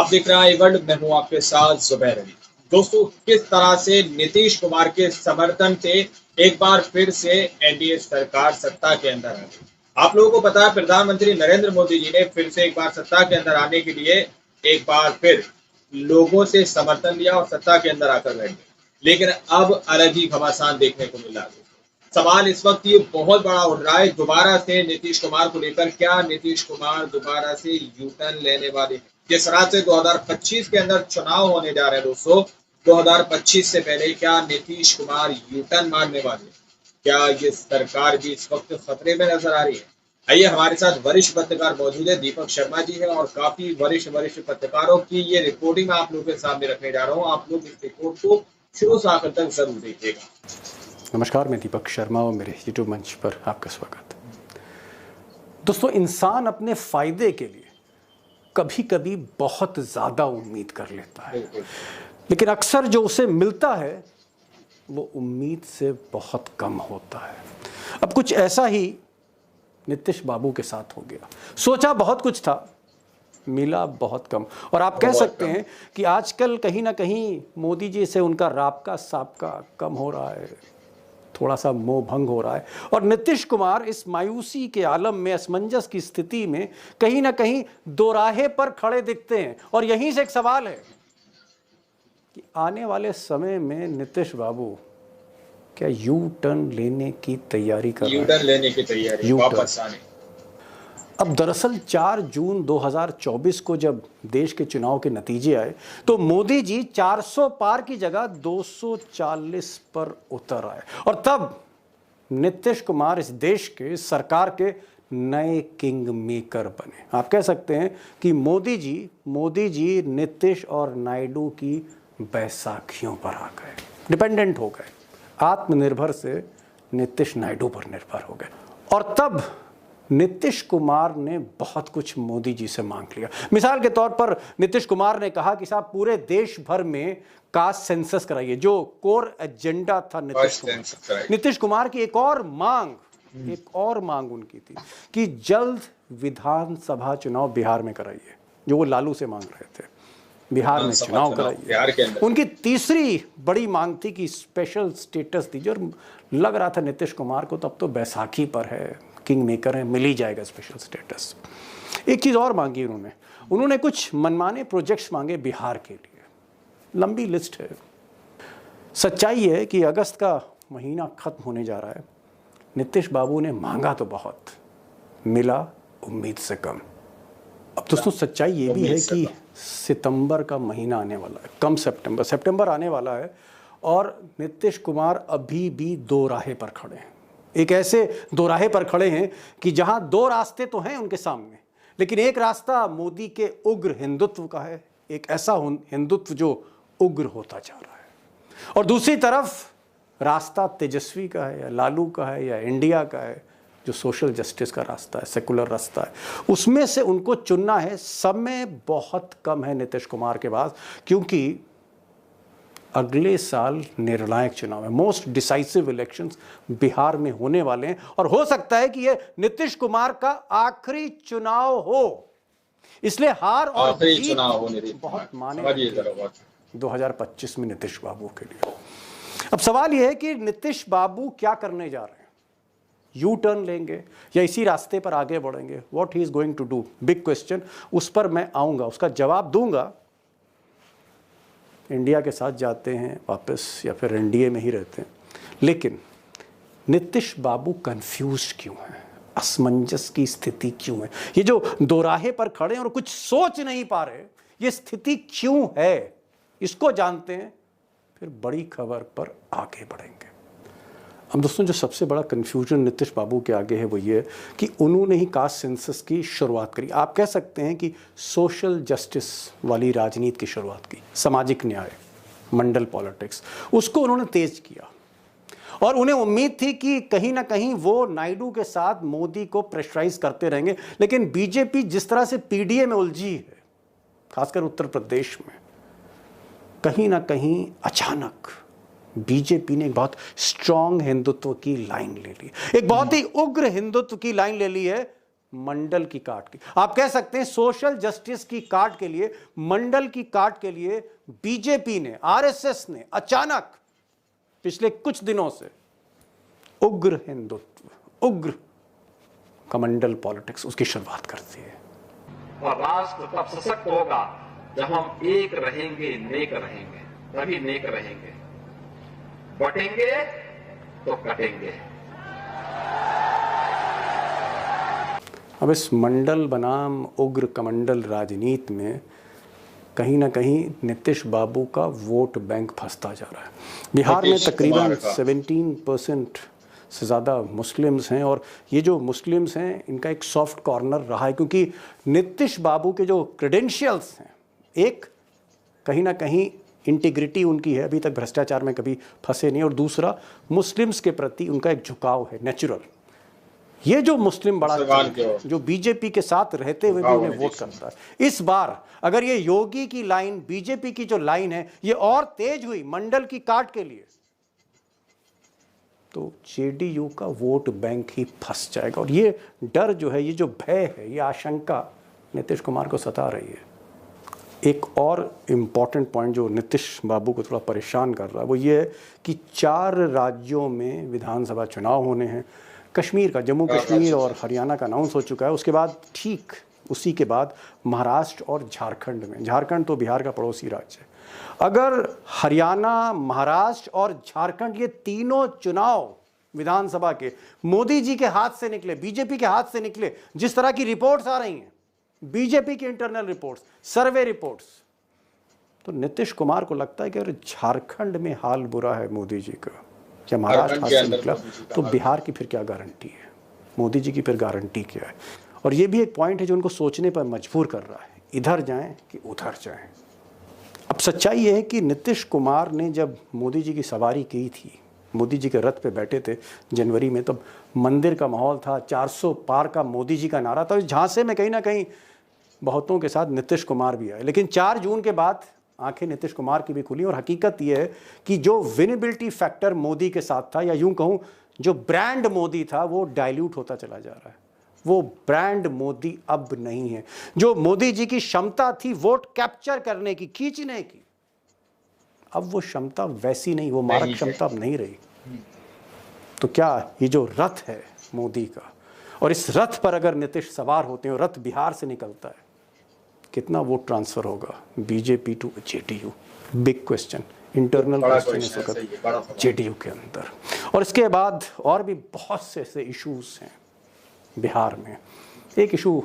आप देख रहे हैं वर्ल्ड, मैं हूं आपके साथ जुबैर अली। दोस्तों, किस तरह से नीतीश कुमार के समर्थन से एक बार फिर से एनडीए सरकार सत्ता के अंदर आ गई। आप लोगों को पता है, प्रधानमंत्री नरेंद्र मोदी जी ने फिर से एक बार सत्ता के अंदर आने के लिए एक बार फिर लोगों से समर्थन लिया और सत्ता के अंदर आकर बैठ गए। लेकिन अब अलग ही घमासान देखने को मिला। सवाल इस वक्त ये बहुत बड़ा उठ रहा है दोबारा से नीतीश कुमार को लेकर। क्या नीतीश कुमार दोबारा से यू टर्न लेने वाले? जिस तरह से 2025 के अंदर चुनाव होने जा रहे हैं दोस्तों, 2025 से पहले क्या नीतीश कुमार यू टर्न मारने वाले? क्या ये सरकार भी इस वक्त खतरे में नजर आ रही है? आइए, हमारे साथ वरिष्ठ पत्रकार मौजूद है, दीपक शर्मा जी है, और काफी वरिष्ठ पत्रकारों की ये रिपोर्टिंग आप लोगों के सामने रखने जा रहा हूँ। आप लोग इस रिपोर्ट को शुरू से आखिर तक जरूर देखिएगा। नमस्कार, मैं दीपक शर्मा और मेरे यूट्यूब मंच पर आपका स्वागत। दोस्तों, इंसान अपने फायदे के लिए कभी कभी बहुत ज़्यादा उम्मीद कर लेता है, लेकिन अक्सर जो उसे मिलता है वो उम्मीद से बहुत कम होता है। अब कुछ ऐसा ही नीतीश बाबू के साथ हो गया। सोचा बहुत कुछ था, मिला बहुत कम। और आप कह सकते हैं कि आजकल कहीं ना कहीं मोदी जी से उनका राबका साबका कम हो रहा है, थोड़ा सा मोह भंग हो रहा है। और नीतीश कुमार इस मायूसी के आलम में, असमंजस की स्थिति में कहीं ना कहीं दोराहे पर खड़े दिखते हैं। और यहीं से एक सवाल है कि आने वाले समय में नीतीश बाबू क्या यू टर्न लेने की तैयारी कर रहे हैं? यू टर्न लेने की तैयारी, वापस आने। अब दरअसल 4 जून 2024 को जब देश के चुनाव के नतीजे आए तो मोदी जी 400 पार की जगह 240 पर उतर आए। और तब नीतीश कुमार इस देश के सरकार के नए किंग मेकर बने। आप कह सकते हैं कि मोदी जी नीतीश और नायडू की बैसाखियों पर आ गए, डिपेंडेंट हो गए। आत्मनिर्भर से नीतीश नायडू पर निर्भर हो गए। और तब नीतीश कुमार ने बहुत कुछ मोदी जी से मांग लिया। मिसाल के तौर पर नीतीश कुमार ने कहा कि साहब पूरे देश भर में कास्ट सेंसस कराइए, जो कोर एजेंडा था नीतीश कुमार की। एक और मांग उनकी थी कि जल्द विधानसभा चुनाव बिहार में कराइए, जो वो लालू से मांग रहे थे। बिहार में चुनाव कराइए। उनकी तीसरी बड़ी मांग थी कि स्पेशल स्टेटस दीजिए। और लग रहा था नीतीश कुमार को तब तो बैसाखी पर है, किंग मेकर है, मिल ही जाएगा स्पेशल स्टेटस। एक चीज़ और मांगी उन्होंने कुछ मनमाने प्रोजेक्ट्स मांगे बिहार के लिए। लंबी लिस्ट है। सच्चाई है कि अगस्त का महीना खत्म होने जा रहा है। नीतीश बाबू ने मांगा तो बहुत, मिला उम्मीद से कम। अब दोस्तों, सच्चाई ये भी है कि सितंबर का महीना आने वाला है, कम सितंबर आने वाला है, और नीतीश कुमार अभी भी दो राहे पर खड़े हैं। एक ऐसे दो राहे पर खड़े हैं कि जहां दो रास्ते तो हैं उनके सामने, लेकिन एक रास्ता मोदी के उग्र हिंदुत्व का है, एक ऐसा हिंदुत्व जो उग्र होता जा रहा है। और दूसरी तरफ रास्ता तेजस्वी का है, या लालू का है, या इंडिया का है, जो सोशल जस्टिस का रास्ता है, सेकुलर रास्ता है। उसमें से उनको चुनना है। समय बहुत कम है नीतीश कुमार के पास, क्योंकि अगले साल निर्णायक चुनाव है। मोस्ट डिसाइसिव इलेक्शंस बिहार में होने वाले हैं, और हो सकता है कि ये नीतीश कुमार का आखिरी चुनाव हो। इसलिए हार और जीत बहुत माने 2025 में नीतीश बाबू के लिए। अब सवाल यह है कि नीतीश बाबू क्या करने जा रहे हैं? यू टर्न लेंगे या इसी रास्ते पर आगे बढ़ेंगे? What he is going to do, big question. उस पर मैं आऊंगा, उसका जवाब दूंगा। इंडिया के साथ जाते हैं वापस, या फिर एनडीए में ही रहते हैं? लेकिन नीतीश बाबू कंफ्यूज क्यों है? असमंजस की स्थिति क्यों है? ये जो दोराहे पर खड़े हैं और कुछ सोच नहीं पा रहे, ये स्थिति क्यों है? इसको जानते हैं, फिर बड़ी खबर पर आगे बढ़ेंगे। अब दोस्तों, जो सबसे बड़ा कंफ्यूजन नीतीश बाबू के आगे है वो ये कि उन्होंने ही कास्ट सेंसस की शुरुआत करी। आप कह सकते हैं कि सोशल जस्टिस वाली राजनीति की शुरुआत की, सामाजिक न्याय, मंडल पॉलिटिक्स, उसको उन्होंने तेज किया। और उन्हें उम्मीद थी कि कहीं ना कहीं वो नायडू के साथ मोदी को प्रेशराइज करते रहेंगे। लेकिन बीजेपी जिस तरह से पीडीए में उलझी है, खासकर उत्तर प्रदेश में, कहीं ना कहीं अचानक बीजेपी ने एक बहुत स्ट्रांग हिंदुत्व की लाइन ले ली, एक बहुत ही उग्र हिंदुत्व की लाइन ले ली है, मंडल की काट की, आप कह सकते हैं सोशल जस्टिस की काट के लिए, मंडल की काट के लिए बीजेपी ने, आरएसएस ने अचानक पिछले कुछ दिनों से उग्र हिंदुत्व, उग्र कमंडल पॉलिटिक्स उसकी शुरुआत करती है। और राष्ट्र तब सशक्त होगा जब हम एक रहेंगे, नेक रहेंगे, तभी नेक रहेंगे। बटेंगे तो कटेंगे। अब इस मंडल बनाम उग्र कमंडल राजनीति में कहीं ना कहीं नीतीश बाबू का वोट बैंक फंसता जा रहा है। बिहार में तकरीबन 17% से ज़्यादा मुस्लिम्स हैं, और ये जो मुस्लिम्स हैं इनका एक सॉफ्ट कॉर्नर रहा है, क्योंकि नीतीश बाबू के जो क्रेडेंशियल्स हैं, एक कहीं ना कहीं इंटीग्रिटी उनकी है, अभी तक भ्रष्टाचार में कभी फंसे नहीं, और दूसरा मुस्लिम्स के प्रति उनका एक झुकाव है नेचुरल। ये जो मुस्लिम बड़ा जो बीजेपी के साथ रहते हुए भी उन्हें वोट करता है, इस बार अगर ये योगी की लाइन, बीजेपी की जो लाइन है, ये और तेज हुई मंडल की काट के लिए, तो जेडीयू का वोट बैंक ही फंस जाएगा। और ये डर जो है, ये जो भय है, ये आशंका नीतीश कुमार को सता रही है। एक और इम्पॉर्टेंट पॉइंट जो नीतीश बाबू को थोड़ा परेशान कर रहा है वो ये है कि 4 राज्यों में विधानसभा चुनाव होने हैं। कश्मीर का, जम्मू कश्मीर और हरियाणा का अनाउंस हो चुका है, उसके बाद ठीक उसी के बाद महाराष्ट्र और झारखंड में, झारखंड तो बिहार का पड़ोसी राज्य है। अगर हरियाणा, महाराष्ट्र और झारखंड ये तीनों चुनाव विधानसभा के मोदी जी के हाथ से निकले, बीजेपी के हाथ से निकले, जिस तरह की रिपोर्ट्स आ रही हैं, बीजेपी की इंटरनल रिपोर्ट्स, सर्वे रिपोर्ट्स, तो नीतीश कुमार को लगता है कि अगर झारखंड में हाल बुरा है मोदी जी का, या महाराष्ट्र हाथ से निकला, तो बिहार की फिर क्या गारंटी है, मोदी जी की फिर गारंटी क्या है। और ये भी एक पॉइंट है जो उनको सोचने पर मजबूर कर रहा है, इधर जाएं कि उधर जाएं। अब सच्चाई ये है कि नीतीश कुमार ने जब मोदी जी की सवारी की थी, मोदी जी के रथ पे बैठे थे जनवरी में, तब मंदिर का माहौल था, 400 पार का मोदी जी का नारा था। इस झांसे में कहीं ना कहीं बहुतों के साथ नीतीश कुमार भी आए, लेकिन 4 जून के बाद आंखें नीतीश कुमार की भी खुली, और हकीकत यह है कि जो विनेबिलिटी फैक्टर मोदी के साथ था, या यूं कहूं जो ब्रांड मोदी था, वो डाइल्यूट होता चला जा रहा है। वो ब्रांड मोदी अब नहीं है। जो मोदी जी की क्षमता थी वोट कैप्चर करने की, खींचने की, अब वो क्षमता वैसी नहीं, वो मारक क्षमता अब नहीं रही। तो क्या ये जो रथ है मोदी का, और इस रथ पर अगर नीतीश सवार होते हैं और रथ बिहार से निकलता है, कितना वोट ट्रांसफर होगा BJP to JDU? Big question, internal question इस वक्त जेडीयू के अंदर। और इसके बाद और भी बहुत से ऐसे इश्यूज हैं बिहार में। एक इशू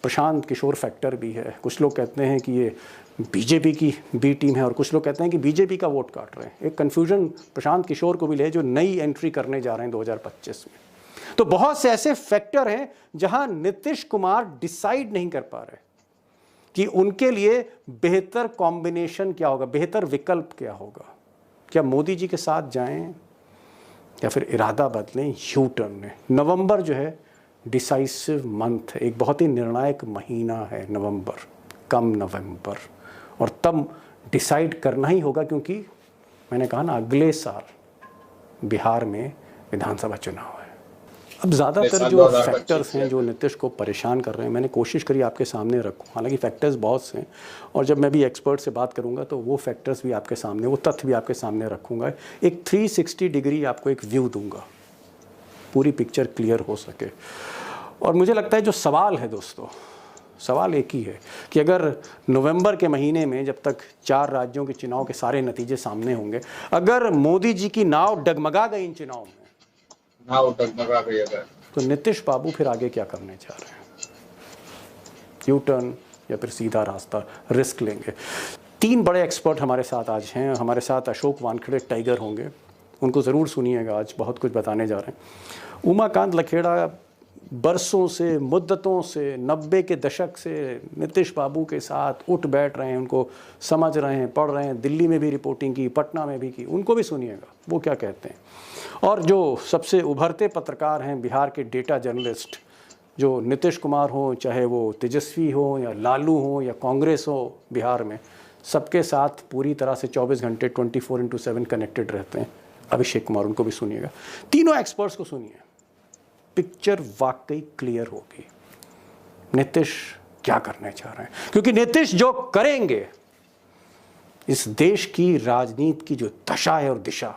प्रशांत किशोर फैक्टर भी है। कुछ लोग कहते हैं कि ये बीजेपी की बी टीम है, और कुछ लोग कहते हैं कि बीजेपी का वोट काट रहे हैं। एक कन्फ्यूजन प्रशांत किशोर को भी ले, जो नई एंट्री करने जा रहे हैं 2025 में। तो बहुत से ऐसे फैक्टर हैं जहां नीतीश कुमार डिसाइड नहीं कर पा रहे कि उनके लिए बेहतर कॉम्बिनेशन क्या होगा, बेहतर विकल्प क्या होगा। क्या मोदी जी के साथ जाएं या फिर इरादा बदलें, यू टर्न लें? नवंबर जो है डिसाइसिव मंथ है, एक बहुत ही निर्णायक महीना है नवंबर, कम नवंबर, और तब डिसाइड करना ही होगा, क्योंकि मैंने कहा ना अगले साल बिहार में विधानसभा चुनाव है। अब ज़्यादातर जो फैक्टर्स हैं जो नीतीश को परेशान कर रहे हैं, मैंने कोशिश करी आपके सामने रखूं। हालांकि फैक्टर्स बहुत से हैं, और जब मैं भी एक्सपर्ट से बात करूंगा तो वो फैक्टर्स भी आपके सामने, वो तथ्य भी आपके सामने रखूंगा। एक 360 डिग्री आपको एक व्यू दूंगा, पूरी पिक्चर क्लियर हो सके। और मुझे लगता है जो सवाल है दोस्तों, सवाल एक ही है कि अगर नवंबर के महीने में, जब तक 4 राज्यों के चुनाव के सारे नतीजे सामने होंगे, अगर मोदी जी की नाव डगमगा गई इन चुनाव में, नाव डगमगा गई अगर, तो नीतीश बाबू फिर आगे क्या करने जा रहे हैं? यू टर्न या फिर सीधा रास्ता, रिस्क लेंगे? 3 बड़े एक्सपर्ट हमारे साथ आज हैं। हमारे साथ अशोक वानखेड़े टाइगर होंगे, उनको ज़रूर सुनिएगा, आज बहुत कुछ बताने जा रहे हैं। उमाकांत लखेड़ा बरसों से, मुद्दतों से, 90 के दशक से नीतीश बाबू के साथ उठ बैठ रहे हैं, उनको समझ रहे हैं, पढ़ रहे हैं, दिल्ली में भी रिपोर्टिंग की, पटना में भी की, उनको भी सुनिएगा वो क्या कहते हैं। और जो सबसे उभरते पत्रकार हैं बिहार के, डेटा जर्नलिस्ट, जो नीतीश कुमार हो, चाहे वो तेजस्वी हो या लालू हो या कांग्रेस हो बिहार में, सबके साथ पूरी तरह से 24 घंटे 24/7 कनेक्टेड रहते हैं, अभिषेक कुमार, उनको भी सुनिएगा। तीनों एक्सपर्ट्स को सुनिए, पिक्चर वाकई क्लियर होगी। नीतीश क्या करने चाह रहे हैं, क्योंकि नीतीश जो करेंगे इस देश की राजनीति की जो दशा है और दिशा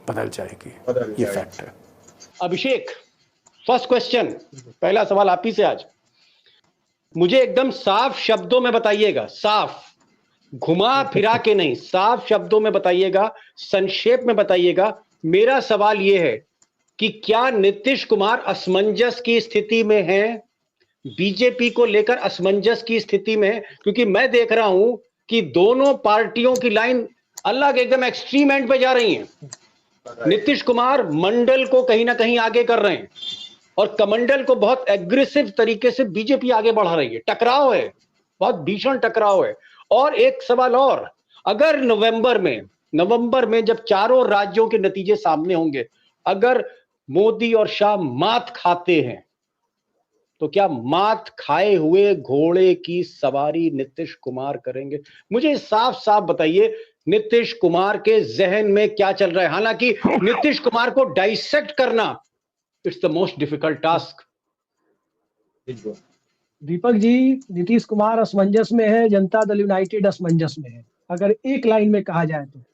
बदल जाएगी, ये फैक्ट है। अभिषेक, फर्स्ट क्वेश्चन, पहला सवाल आप ही से आज। मुझे एकदम साफ शब्दों में बताइएगा, साफ, घुमा फिरा के नहीं, साफ शब्दों में बताइएगा, संक्षेप में बताइएगा। मेरा सवाल यह है कि क्या नीतीश कुमार असमंजस की स्थिति में हैं, बीजेपी को लेकर असमंजस की स्थिति में है? क्योंकि मैं देख रहा हूं कि दोनों पार्टियों की लाइन अलग एकदम एक्सट्रीम एंड पे जा रही है। नीतीश कुमार मंडल को कहीं ना कहीं आगे कर रहे हैं और कमंडल को बहुत एग्रेसिव तरीके से बीजेपी आगे बढ़ा रही है। टकराव है, बहुत भीषण टकराव है। और एक सवाल और, अगर नवंबर में जब चारों राज्यों के नतीजे सामने होंगे, अगर मोदी और शाह मात खाते हैं तो क्या मात खाए हुए घोड़े की सवारी नीतीश कुमार करेंगे? मुझे साफ साफ बताइए, नीतीश कुमार के जहन में क्या चल रहा है? हालांकि नीतीश कुमार को डाइसेक्ट करना it's the most difficult task. Deepak ji, Nitish Kumar असमंजस में है, जनता दल यूनाइटेड असमंजस में है, अगर एक लाइन में कहा जाए तो।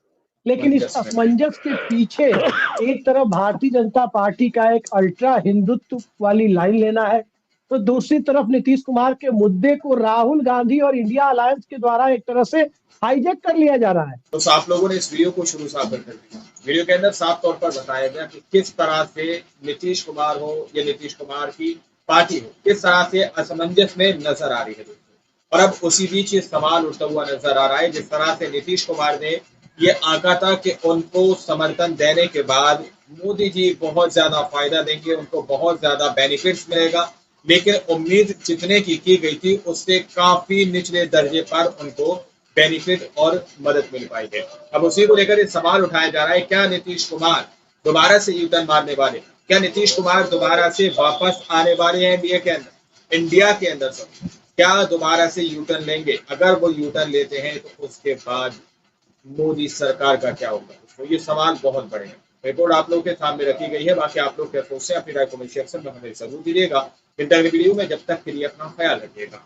लेकिन इस असमंजस के पीछे एक तरफ भारतीय जनता पार्टी का एक अल्ट्रा हिंदुत्व वाली लाइन लेना है, तो दूसरी तरफ नीतीश कुमार के मुद्दे को राहुल गांधी और इंडिया अलायंस के द्वारा एक तरह से हाईजैक कर लिया जा रहा है। तो आप लोगों ने इस वीडियो को शुरू साफ कर दिया। वीडियो के अंदर साफ तौर पर बताया गया कि किस तरह से नीतीश कुमार हो या नीतीश कुमार की पार्टी हो, किस तरह से असमंजस में नजर आ रही है दोस्तों। और अब उसी बीच ये सवाल उठता हुआ नजर आ रहा है, जिस तरह से नीतीश कुमार ने ये आंका था कि उनको समर्थन देने के बाद मोदी जी बहुत ज्यादा फायदा देंगे, उनको बहुत ज्यादा बेनिफिट्स मिलेगा, लेकिन उम्मीद जितने की गई थी उससे काफी निचले दर्जे पर उनको बेनिफिट और मदद मिल पाई है। अब उसी को लेकर सवाल उठाया जा रहा है, क्या नीतीश कुमार दोबारा से यू टर्न मारने वाले, क्या नीतीश कुमार दोबारा से वापस आने वाले हैं इंडिया के अंदर सब क्या दोबारा से यू टर्न लेंगे? अगर वो यू टर्न लेते हैं तो उसके बाद मोदी सरकार का क्या होगा? तो ये सवाल बहुत बड़े हैं। रिपोर्ट आप लोग के सामने रखी गई है, बाकी आप लोग क्या सोचते हैं अपनी राय कमेंट सेक्शन में हमें जरूर दीजिएगा। इंटरव्यू वीडियो में जब तक के लिए अपना ख्याल रखिएगा।